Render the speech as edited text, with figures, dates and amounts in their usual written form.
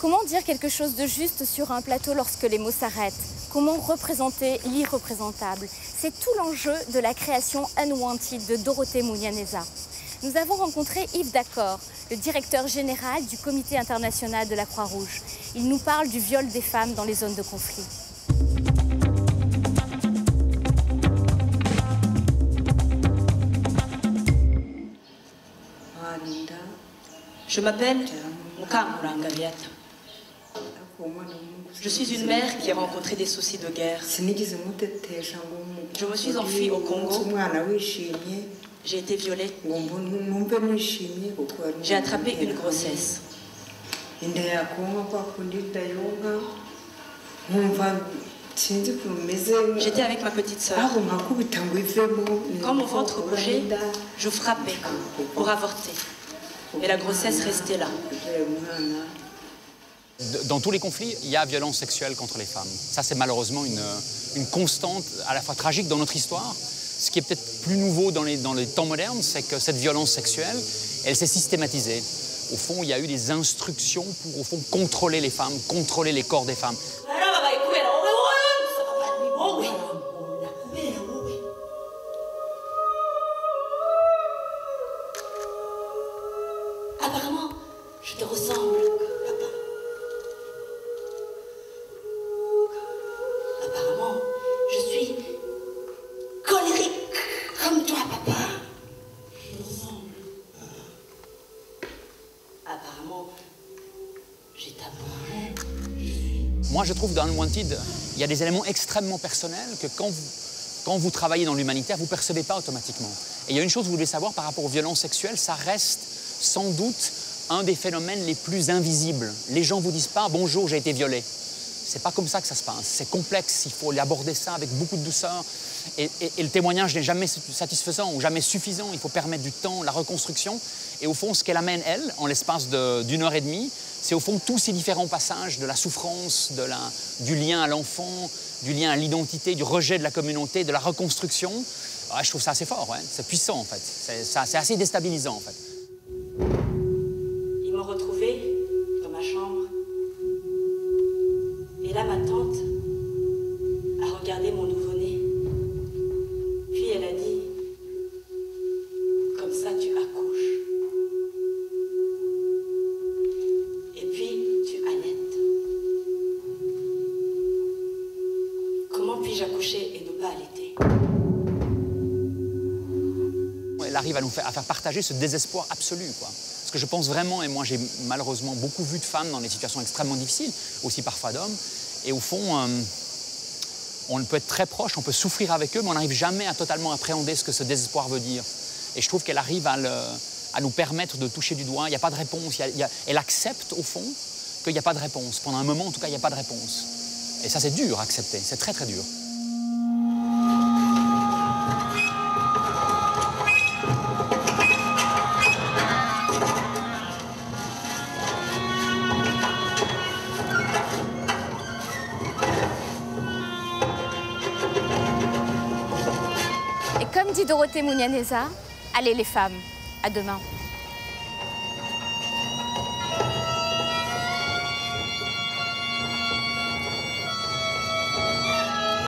Comment dire quelque chose de juste sur un plateau lorsque les mots s'arrêtent? Comment représenter l'irreprésentable? C'est tout l'enjeu de la création Unwanted de Dorothée Mougnanéza. Nous avons rencontré Yves D'accord, le directeur général du Comité international de la Croix-Rouge. Il nous parle du viol des femmes dans les zones de conflit. Je m'appelle Mukamuranga Viata. Je suis une mère qui a rencontré des soucis de guerre. Je me suis enfuie au Congo. J'ai été violée. J'ai attrapé une grossesse. J'étais avec ma petite sœur. Quand mon ventre bougeait, je frappais pour avorter. Et la grossesse restait là. Dans tous les conflits, il y a violence sexuelle contre les femmes. Ça, c'est malheureusement une constante à la fois tragique dans notre histoire. Ce qui est peut-être plus nouveau dans les temps modernes, c'est que cette violence sexuelle, elle s'est systématisée. Au fond, il y a eu des instructions pour, au fond, contrôler les femmes, contrôler les corps des femmes. Apparemment, je te ressemble, papa. Apparemment, je suis colérique comme toi, papa. Je te ressemble. Apparemment, j'ai ta peau. Moi, je trouve dans Unwanted, il y a des éléments extrêmement personnels que quand vous travaillez dans l'humanitaire, vous ne percevez pas automatiquement. Et il y a une chose que vous devez savoir par rapport aux violences sexuelles, ça reste sans doute un des phénomènes les plus invisibles. Les gens ne vous disent pas « bonjour, j'ai été violée ». C'est pas comme ça que ça se passe. C'est complexe, il faut aborder ça avec beaucoup de douceur. Et le témoignage n'est jamais satisfaisant ou jamais suffisant. Il faut permettre du temps, la reconstruction. Et au fond, ce qu'elle amène, elle, en l'espace d'une heure et demie, c'est au fond tous ces différents passages de la souffrance, du lien à l'enfant, du lien à l'identité, du rejet de la communauté, de la reconstruction. Ouais, je trouve ça assez fort, ouais. C'est puissant, en fait. C'est assez déstabilisant, en fait. Ils m'ont retrouvée dans ma chambre. Et là, ma tante a regardé mon nouveau-né. Puis elle a dit, comme ça tu accouches. Et puis tu allaites. Comment puis-je accoucher et ne pas allaiter? Elle arrive à faire partager ce désespoir absolu, quoi. Parce que je pense vraiment, et moi j'ai malheureusement beaucoup vu de femmes dans des situations extrêmement difficiles, aussi parfois d'hommes, et au fond, on peut être très proche, on peut souffrir avec eux, mais on n'arrive jamais à totalement appréhender ce que ce désespoir veut dire. Et je trouve qu'elle arrive à nous permettre de toucher du doigt, il n'y a pas de réponse, elle accepte au fond qu'il n'y a pas de réponse. Pendant un moment, en tout cas, il n'y a pas de réponse. Et ça, c'est dur à accepter, c'est très très dur. Et comme dit Dorothée Mougnanéza, allez les femmes, à demain.